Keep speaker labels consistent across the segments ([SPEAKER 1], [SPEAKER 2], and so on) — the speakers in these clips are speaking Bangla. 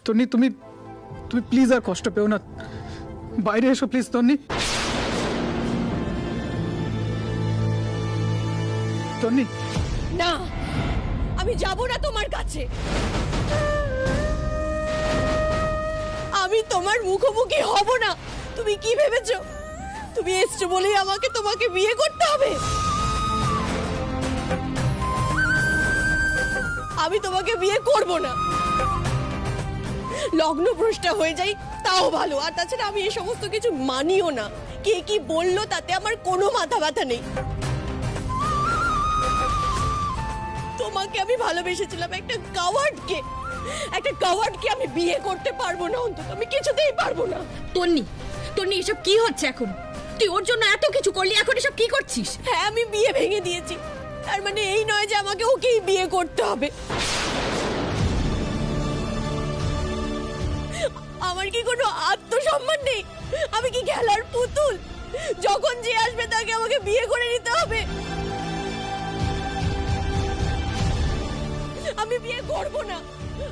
[SPEAKER 1] তন্নি তুমি তুমি প্লিজ আর কষ্ট পেও না, বাইরে এসো প্লিজ তন্নি। তন্নি
[SPEAKER 2] না, আমি যাব না তোমার কাছে। আমি তোমার মুখোমুখি হব না। তুমি কি ভেবেছো তুমি এসছো বলেই আমাকে তোমাকে বিয়ে করতে হবে? আমি তোমাকে বিয়ে করব না। লগ্ন ভ্রষ্ট হয়ে যাই তাও ভালো, আর তাছাড়া আমি এই সমস্ত কিছু মানিও না। কে কি বললো তাতে আমার কোনো মাথা ব্যথা নেই। তোমাকে আমি ভালোবেসেছিলাম, একটা কাওয়ার্ডকে আমি বিয়ে করতে পারবো না, অন্তত আমি কিছুতেই পারবো না।
[SPEAKER 3] তন্নি, তন্নি এসব কি হচ্ছে এখন? তুই ওর জন্য এত কিছু করলি, এখন এসব কি করছিস?
[SPEAKER 2] হ্যাঁ, আমি বিয়ে ভেঙে দিয়েছি, তার মানে এই নয় যে আমাকে ওকেই বিয়ে করতে হবে। আমার কি কোনো আত্মসম্মান নেই? আমি কি খেলার পুতুল? যখন যে আসবে তাকে আমাকে বিয়ে করে নিতে হবে। আমি বিয়ে করব না।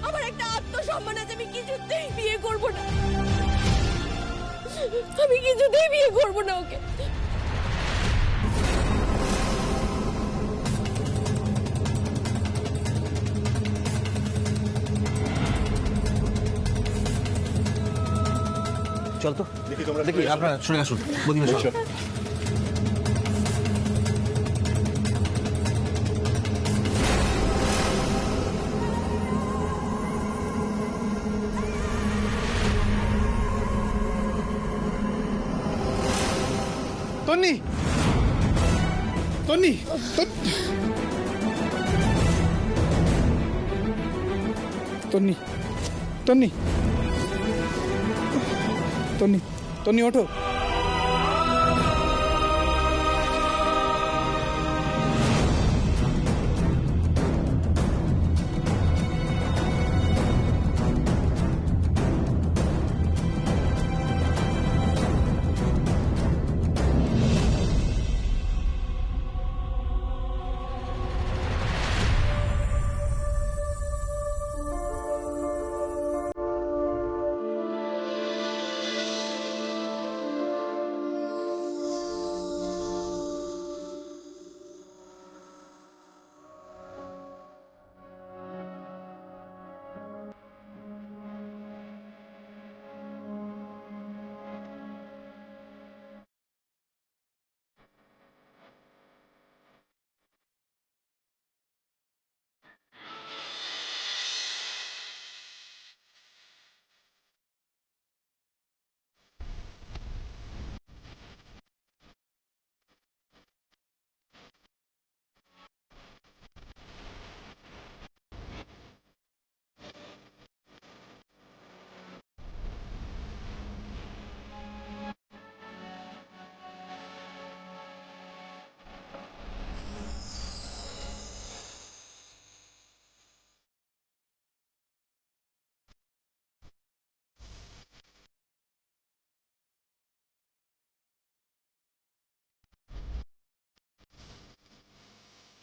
[SPEAKER 2] আমার একটা আত্মসম্মান আছে, আমি কিছুতেই বিয়ে করব না। আমি কিছুতেই বিয়ে করব না ওকে।
[SPEAKER 4] চল তো দেখি, আপনারা শুনে আসুন। বদিমা চল।
[SPEAKER 1] তন্নি তন্নি তন্নি তন্নি তন্নি তন্নি ওঠো।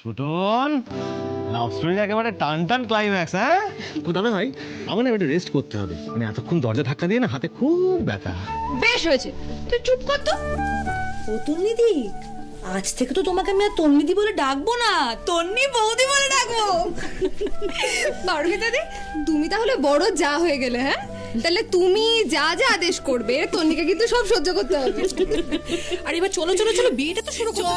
[SPEAKER 4] ছোটন, লাভ স্টোরির একেবারে টান টান ক্লাইম্যাক্স। হ্যাঁ দাদা ভাই, আমার না একটু রেস্ট করতে হবে। মানে এতক্ষণ দরজা ধাক্কা দিয়ে না হাতে খুব ব্যথা।
[SPEAKER 3] বেশ হয়েছে, তুই চুপ কর তো।
[SPEAKER 5] ও তন্নিদি, আজ থেকে তো তোমাকে আমি আর তন্নিদি বলে ডাকবো না, তন্নি বৌদি বলে ডাকবো।
[SPEAKER 6] পারবে দাদি, তুমি তাহলে বড় যা হয়ে গেলে। হ্যাঁ, তাহলে তুমি যা যা আদেশ করবে তন্নিকে কিন্তু সব সহ্য করতে হবে।
[SPEAKER 5] আর এবার চলো চলো চলো, বিয়েটা তো শুরু করো।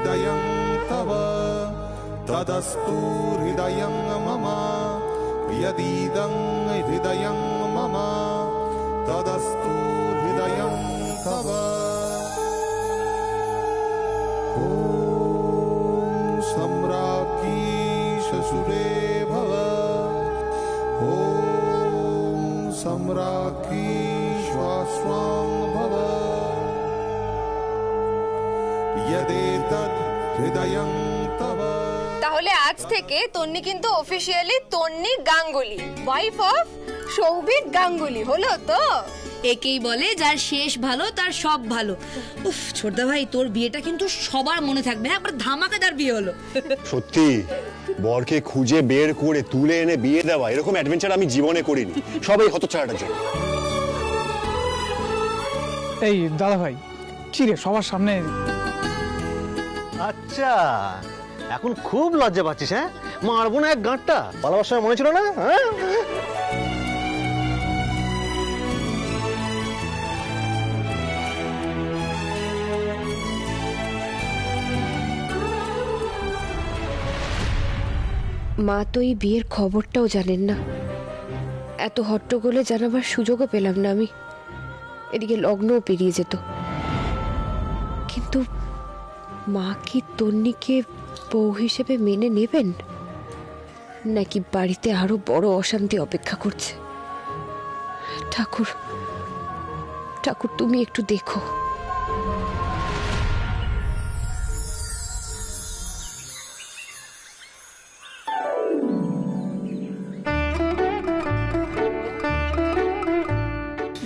[SPEAKER 7] हृदयं तव तदस्तु हृदयं मम यदीदं हृदयं मम तदस्तु हृदयं तव ॐ सम्राज्ञी शशुरे भव ॐ सम्राज्ञी श्वास्वां भव यदेतद् हृदयं तव।
[SPEAKER 6] তাহলে আজ থেকে তন্নি কিন্তু officially Tonni Ganguly, wife of Souvik Ganguly, হলো তো?
[SPEAKER 5] একেই বলে যার শেষ ভালো তার সব ভালো। উফ ছোটদা ভাই, তোর বিয়েটা কিন্তু সবার মনে থাকবে। হ্যাঁ, একবার ধামাকাদার বিয়ে হলো।
[SPEAKER 8] সত্যি বরকে খুঁজে বের করে তুলে এনে বিয়ে দেওয়া, এরকম অ্যাডভেঞ্চার আমি জীবনে করিনি। সবাই হতচ্ছাড়াটার জন্য।
[SPEAKER 1] এই দাদা ভাই, কি রে সবার সামনে?
[SPEAKER 4] আচ্ছা, এখন খুব লজ্জা পাচ্ছিস? হ্যাঁ, মারবো না এক গাঁটটা? পালাবার সময় মনে ছিল না? হ্যাঁ,
[SPEAKER 9] মা তো এই বিয়ের খবরটাও জানেন না। এত হট্টগোলে জানাবার সুযোগও পেলাম না আমি। এদিকে লগ্নও পেরিয়ে যেত। কিন্তু মা কি তন্নিকে বউ হিসেবে মেনে নেবেন, নাকি বাড়িতে আরো বড় অশান্তি অপেক্ষা করছে? ঠাকুর ঠাকুর, তুমি একটু দেখো।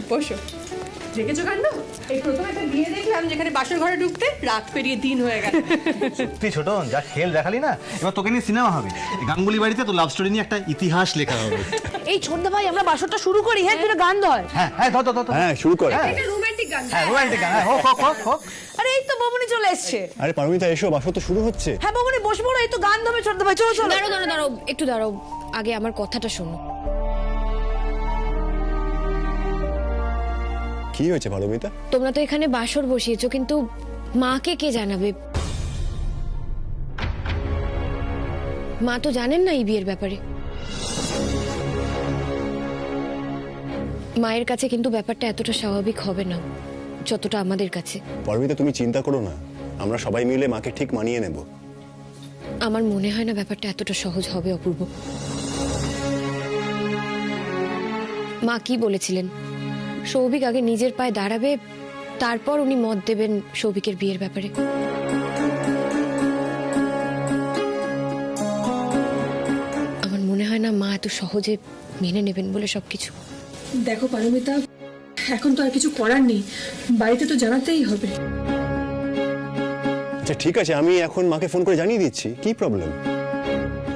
[SPEAKER 2] বসো। দেখেছো কাণ্ড? এই প্রথম একটা বিয়ে দেখলাম যেখানে বাসর ঘরে ঢুকতে রাত পেরিয়ে দিন হয়ে গেল।
[SPEAKER 4] সত্যি ছোট, যা খেল দেখালি না, এবার তোকে নিয়ে সিনেমা হবে। গাঙ্গুলি বাড়িতে তো লাভ স্টোরি নিয়ে একটা ইতিহাস লেখা হবে।
[SPEAKER 5] এই ছোটদা ভাই, আমরা বাসরটা শুরু করি। হ্যাঁ, তুই গান ধর।
[SPEAKER 4] হ্যাঁ হ্যাঁ, ধর ধর ধর।
[SPEAKER 8] হ্যাঁ, শুরু কর।
[SPEAKER 6] এটা রোমান্টিক গান।
[SPEAKER 4] হ্যাঁ, রোমান্টিক গান। হোক হোক হোক হোক।
[SPEAKER 5] আরে এই তো বমনি চলে এসছে।
[SPEAKER 8] আরে পারমিতা, এসো, বাসর তো শুরু হচ্ছে।
[SPEAKER 5] হ্যাঁ বমনি, বসে পড়ো। এই তো গান ধরবে ছোটদা ভাই। চলো চলো।
[SPEAKER 9] দাঁড়াও দাঁড়াও দাঁড়াও, একটু দাঁড়াও, আগে আমার কথাটা শোনো।
[SPEAKER 8] কি হয়েছে পারমিতা?
[SPEAKER 9] তোমরা তো এখানে বাসর বসিয়েছো, কিন্তু মাকে কে জানাবে? মা তো জানেন না এই বিয়ের ব্যাপারে। মায়ের কাছে কিন্তু ব্যাপারটা এতটা স্বাভাবিক হবে না যতটা আমাদের কাছে।
[SPEAKER 8] পারমিতা, তুমি চিন্তা করো না, আমরা সবাই মিলে মাকে ঠিক মানিয়ে নেব।
[SPEAKER 9] আমার মনে হয় না ব্যাপারটা এতটা সহজ হবে অপূর্ব। মা কি বলেছিলেন? সৌভিক আগে নিজের পায়ে দাঁড়াবে, তারপর উনি মত দেবেন সৌভিকের বিয়ের ব্যাপারে। আমার মনে হয় না মা এত সহজে মেনে নেবেন বলে সবকিছু।
[SPEAKER 3] দেখো পারমিতা, এখন তো আর কিছু করার নেই, বাড়িতে তো জানাতেই হবে।
[SPEAKER 8] আচ্ছা ঠিক আছে, আমি এখন মাকে ফোন করে জানিয়ে দিচ্ছি। কি প্রবলেম?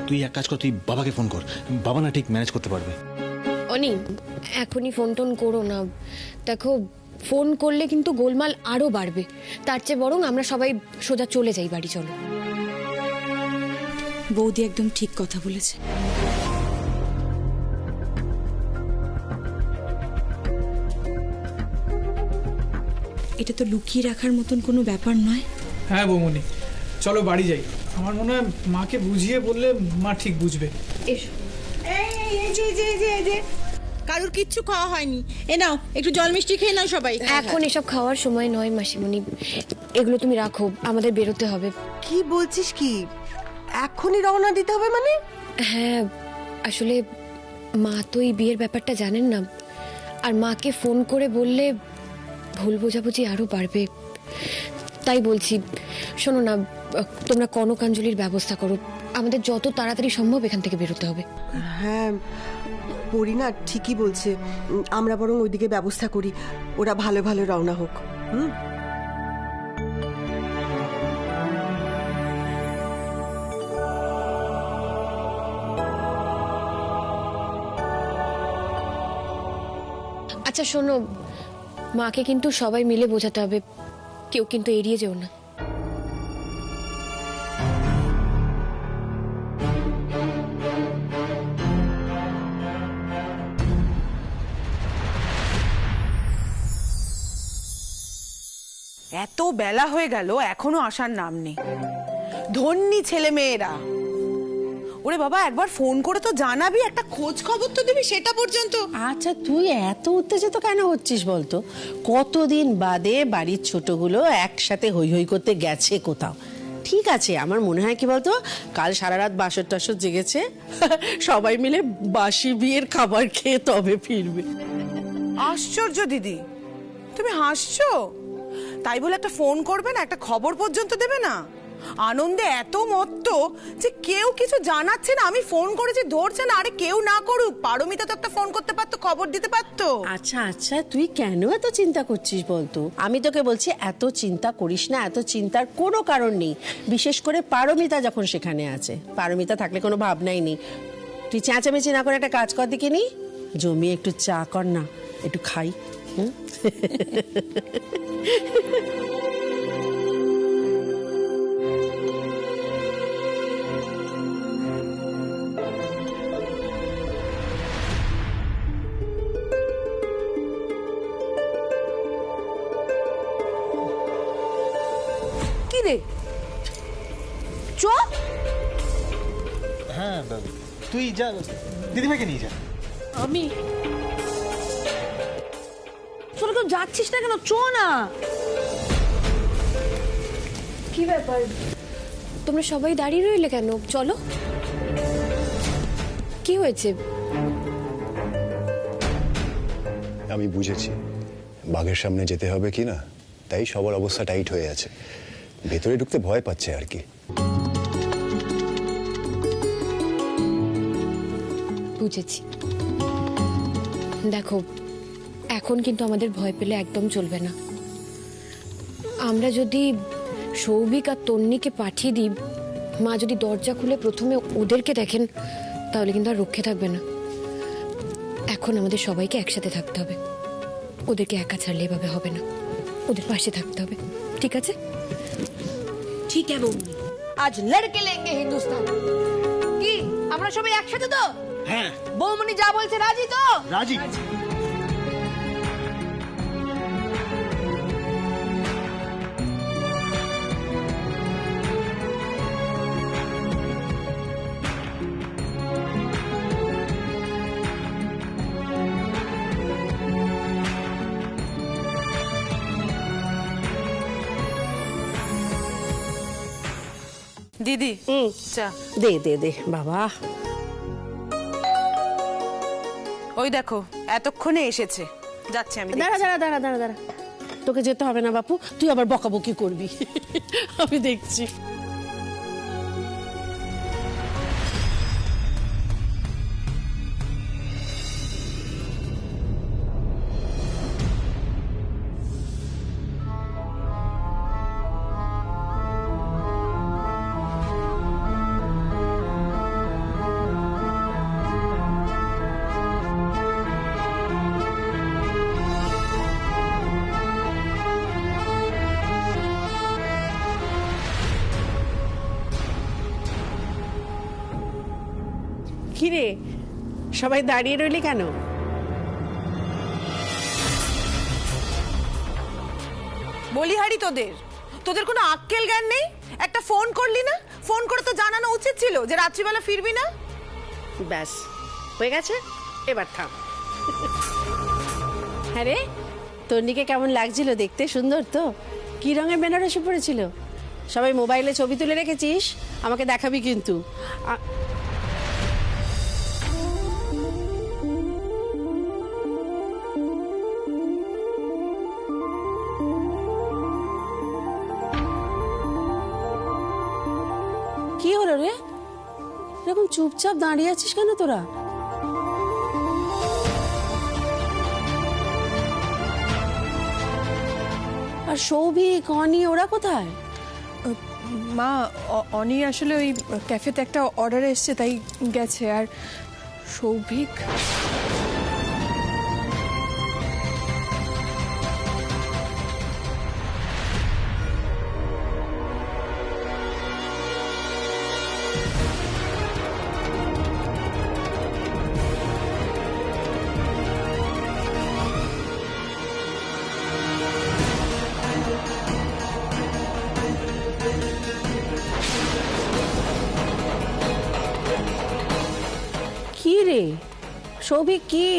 [SPEAKER 4] তুই এক কাজ কর, তুই বাবাকে ফোন কর। বাবা না ঠিক ম্যানেজ করতে পারবে।
[SPEAKER 9] অনি, এখনই ফোন টোন করো না। দেখো, ফোন করলে কিন্তু গোলমাল আরো বাড়বে। তার চেয়ে বরং আমরা সবাই সোজা চলে যাই বাড়ি। চলো।
[SPEAKER 5] বৌদি একদম ঠিক কথা বলেছে। এটা তো লুকিয়ে রাখার মতন কোনো ব্যাপার নয়।
[SPEAKER 1] হ্যাঁ বৌমনি, চলো বাড়ি যাই। আমার মনে হয় মাকে বুঝিয়ে বললে মা ঠিক বুঝবে।
[SPEAKER 9] এসো।
[SPEAKER 2] কারুর কিচ্ছু খাওয়া হয়নি, এ নাও একটু জল মিষ্টি খেয়ে নাও সবাই।
[SPEAKER 9] এখন এসব খাওয়ার সময় নয় মাসিমণি, এগুলো তুমি রাখো, আমাদের বেরোতে হবে।
[SPEAKER 2] কি বলছিস? কি এখনই রওনা দিতে হবে মানে?
[SPEAKER 9] হ্যাঁ, আসলে মা তো এই বিয়ের ব্যাপারটা জানেন না, আর মাকে ফোন করে বললে ভুল বোঝাবুঝি আরো বাড়বে। তাই বলছি, শোনো না, তোমরা কনকাঞ্জলির ব্যবস্থা করো। আমাদের যত তাড়াতাড়ি সম্ভব এখান থেকে বেরোতে হবে।
[SPEAKER 2] হ্যাঁ পরিনা ঠিকই বলছে, আমরা বরং ওইদিকে ব্যবস্থা করি, ওরা ভালো ভালো রওনা হোক।
[SPEAKER 9] আচ্ছা শোনো, মাকে কিন্তু সবাই মিলে বোঝাতে হবে, কেউ কিন্তু এড়িয়ে যেও না।
[SPEAKER 2] এত বেলা হয়ে গেল এখনো আসার নাম নেই। ধন্যি ছেলে মেয়েরা। ওরে বাবা, একবার ফোন করে তো জানাবি, একটা খোঁজ খবর তো দিবি, সেটা পর্যন্ত।
[SPEAKER 10] আচ্ছা তুই এত উত্তেজিত কেন হচ্ছিস বলতো? কতদিন বাদে বাড়ির ছোটগুলো একসাথে হই হই করতে গেছে কোথাও। ঠিক আছে, আমার মনে হয় কি বলতো, কাল সারা রাত বাসর টাসর জেগেছে, সবাই মিলে বাসি বিয়ের খাবার খেয়ে তবে ফিরবে।
[SPEAKER 2] আশ্চর্য দিদি, তুমি হাসছো? তাই বলে একটা ফোন করবে না, একটা খবর পর্যন্ত দেবে না? আনন্দে এত মত্ত যে কেউ কিছু জানাচ্ছে না। আমি ফোন করেছি, ধরছে না। আরে কেউ না করুক, পারমিতা তো একটা ফোন করতে পারতো, খবর দিতে পারতো।
[SPEAKER 10] আচ্ছা আচ্ছা, তুই কেন এত চিন্তা করছিস বলতো? আমি তোকে বলছি এত চিন্তা করিস না, এত চিন্তার কোনো কারণ নেই। বিশেষ করে পারমিতা যখন সেখানে আছে। পারমিতা থাকলে কোনো ভাবনাই নেই। তুই চেঁচামেচি না করে একটা কাজ কর, দিকে নি জমিয়ে একটু চা কর না, একটু খাই।
[SPEAKER 2] কি রে চ।
[SPEAKER 4] হ্যাঁ তুই যা, দিদিভাইকে নিয়ে যা।
[SPEAKER 2] আমি
[SPEAKER 5] তোরা কেউ যাচ্ছিস না কেন? চো না।
[SPEAKER 9] কি ব্যাপার, তোমরা সবাই দাঁড়িয়ে রইলে কেন? চলো। কি হয়েছে?
[SPEAKER 8] আমি বুঝেছি বাঘের সামনে যেতে হবে কি না, তাই সবার অবস্থা টাইট হয়ে আছে। ভেতরে ঢুকতে ভয় পাচ্ছে আর কি।
[SPEAKER 9] বুঝেছি। দেখো, এখন কিন্তু আমাদের ভয় পেলে একদম চলবে না। আমরা যদি সৌভিক আর তন্নিকে পাঠিয়ে দিই, মা যদি দরজা খুলে প্রথমে ওদেরকে দেখেন, তাহলে কিন্তু আর রক্ষে থাকবে না। এখন আমাদের সবাইকে একসাথে থাকতে হবে। ওদেরকে একা ছাড়লে এভাবে হবে না, ওদের পাশে থাকতে হবে। ঠিক আছে?
[SPEAKER 5] ঠিক আছে বৌমনি, আজ লড়কে লেঙ্গে হিন্দুস্তান। কি আমরা সবাই একসাথে তো?
[SPEAKER 4] হ্যাঁ
[SPEAKER 5] বৌমনি যা বলছে রাজি তো?
[SPEAKER 4] রাজি।
[SPEAKER 2] দিদি চা
[SPEAKER 10] দে দে দে বাবা।
[SPEAKER 2] ওই দেখো এতক্ষণে এসেছে, যাচ্ছে। আমি
[SPEAKER 10] দাঁড়া দাঁড়া দাঁড়া দাঁড়া দাঁড়া, তোকে যেতে হবে না বাপু, তুই আবার বকাবকি করবি। আমি দেখছি। কিরে সবাই দাঁড়িয়ে রইলি কেন?
[SPEAKER 2] বলিহারি তোদের কোনো আক্কেল জ্ঞান নেই? একটা ফোন করলি না? ফোন করে তো জানানো উচিত ছিল যে রাত্রিবেলা ফিরবি না।
[SPEAKER 10] ব্যাস হয়ে গেছে, এবার থাম। হ্যাঁ রে, তন্নিকে কেমন লাগছিল দেখতে? সুন্দর তো? কি রঙের বেনারসি পড়েছিল? সবাই মোবাইলে ছবি তুলে রেখেছিস, আমাকে দেখাবি কিন্তু। কি হলো রে, এরকম চুপচাপ দাঁড়িয়ে আছিস কেন তোরা? আর সৌভিক, অনি ওরা কোথায়?
[SPEAKER 3] মা, অনি আসলে ওই ক্যাফেতে একটা অর্ডার এসছে তাই গেছে। আর সৌভিক
[SPEAKER 10] রে সৌভিক, কি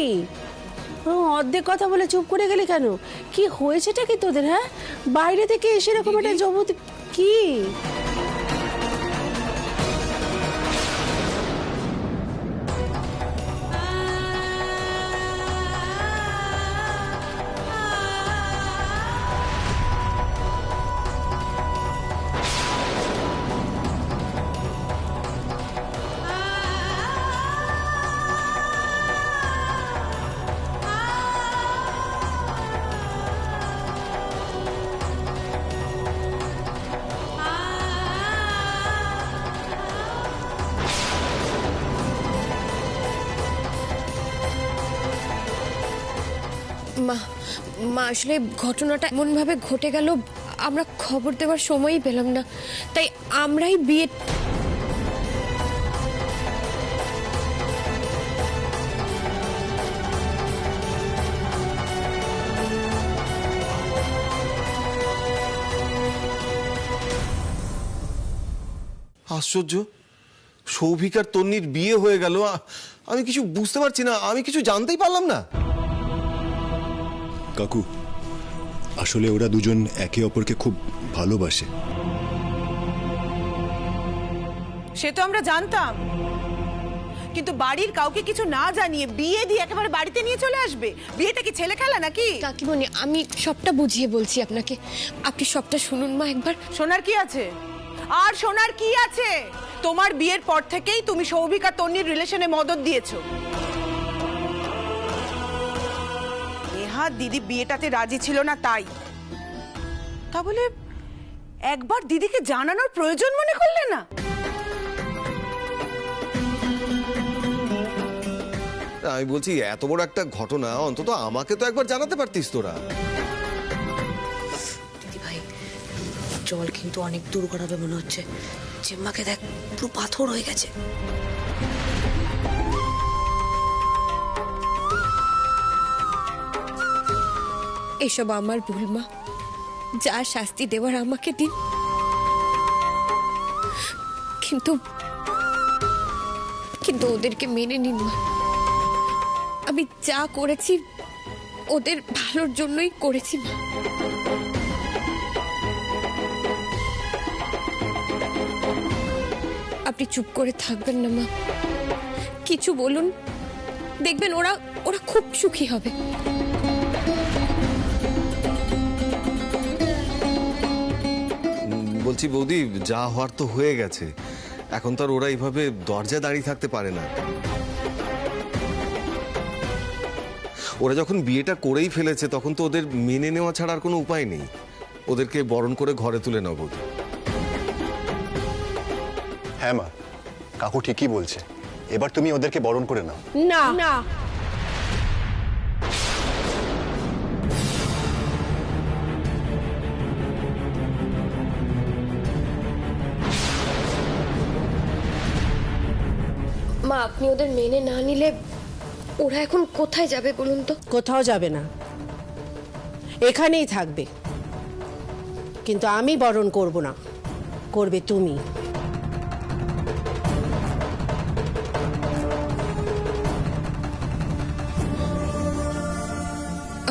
[SPEAKER 10] অর্ধেক কথা বলে চুপ করে গেলি কেন? কি হয়েছেটা কি তোদের? হ্যাঁ, বাইরে থেকে এসে এরকম একটা জবত কি?
[SPEAKER 9] মা মা আসলে ঘটনাটা এমনভাবে ঘটে গেল, আমরা খবর দেওয়ার সময়ই পেলাম না, তাই আমরাই বিয়ে।
[SPEAKER 11] আশ্চর্য, সৌভিক আর তন্নির বিয়ে হয়ে গেল। আমি কিছু বুঝতে পারছি না, আমি কিছু জানতেই পারলাম না।
[SPEAKER 8] কাকু, আসলে ওরা দুজন একে অপরকে খুব ভালোবাসে।
[SPEAKER 2] সে তো আমরা জানতাম, কিন্তু বাড়ির কাউকে কিছু না জানিয়ে বিয়ে দিয়ে একেবারে বাড়িতে নিয়ে চলে আসবে? বিয়েটা কি ছেলে খেলা নাকি?
[SPEAKER 9] কাকিমণি, আমি সবটা বুঝিয়ে বলছি আপনাকে, আপনি সবটা শুনুন মা একবার।
[SPEAKER 2] শোনার কি আছে? আর শোনার কি আছে? তোমার বিয়ের পর থেকেই তুমি সৌভিক আর তন্নির রিলেশনে মদত দিয়েছো। নেহা দিদি বিয়েটাতে রাজি ছিল না, তাই তা বলে একবার দিদিকে জানানোর প্রয়োজন মনে করলে না?
[SPEAKER 11] আমি বলছি, এত বড় একটা ঘটনা অন্তত আমাকে তো একবার জানাতে পারতিস তোরা।
[SPEAKER 5] দিদি ভাই, জল কিন্তু অনেক দূর গড়াবে মনে হচ্ছে। চেম্মাকে দেখ, পুরো পাথর হয়ে গেছে।
[SPEAKER 9] এসব আমার ভুল মা, যা শাস্তি দেওয়ার আমাকে দিন, কিন্তু কিন্তু ওদেরকে মেনে নিন মা। আমি যা করেছি ওদের ভালোর জন্যই করেছি মা। আপনি চুপ করে থাকবেন না মা, কিছু বলুন, দেখবেন ওরা ওরা খুব সুখী হবে।
[SPEAKER 11] বলছি বৌদি, যা হওয়ার তো হয়ে গেছে, এখন তো আর ওরা এইভাবে দরজায় দাঁড়িয়ে থাকতে পারে না। ওরা যখন বিয়েটা করেই ফেলেছে, তখন তো ওদের মেনে নেওয়া ছাড়া আর কোনো উপায় নেই। ওদেরকে বরণ করে ঘরে তুলে নাও বৌদি।
[SPEAKER 8] হ্যাঁ মা, কাকু ঠিকই বলছে, এবার তুমি ওদেরকে বরণ করে নাও।
[SPEAKER 10] না না,
[SPEAKER 9] মা, আপনি ওদের মেনে না নিলে ওরা এখন কোথায় যাবে বলুন তো?
[SPEAKER 10] কোথাও যাবে না, এখানেই থাকবে। কিন্তু আমি বরণ করব না, করবে তুমি।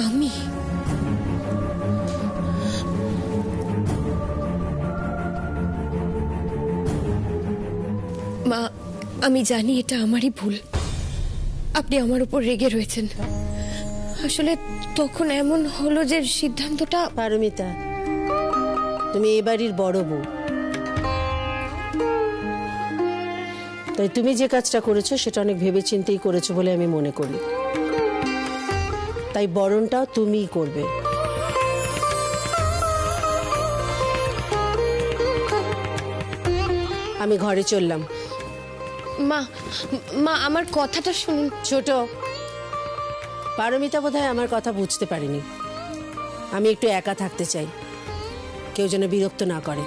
[SPEAKER 9] আমি? মা, আমি জানি এটা আমারই ভুল, আপনি আমার উপর রেগে রয়েছেন। আসলে তখন এমন হলো যে সিদ্ধান্তটা।
[SPEAKER 10] পারমিতা, তুমি এই বাড়ির বড় বউ, তাই তুমি যে কাজটা করেছো সেটা অনেক ভেবেচিন্তেই করেছো বলে আমি মনে করি। তাই বরণটাও তুমিই করবে। আমি ঘরে চললাম।
[SPEAKER 9] মা মা আমার কথাটা শুনুন।
[SPEAKER 10] ছোট, পারমিতা বোধহয় আমার কথা বুঝতে পারেনি। আমি একটু একা থাকতে চাই, কেউ যেন বিরক্ত না করে।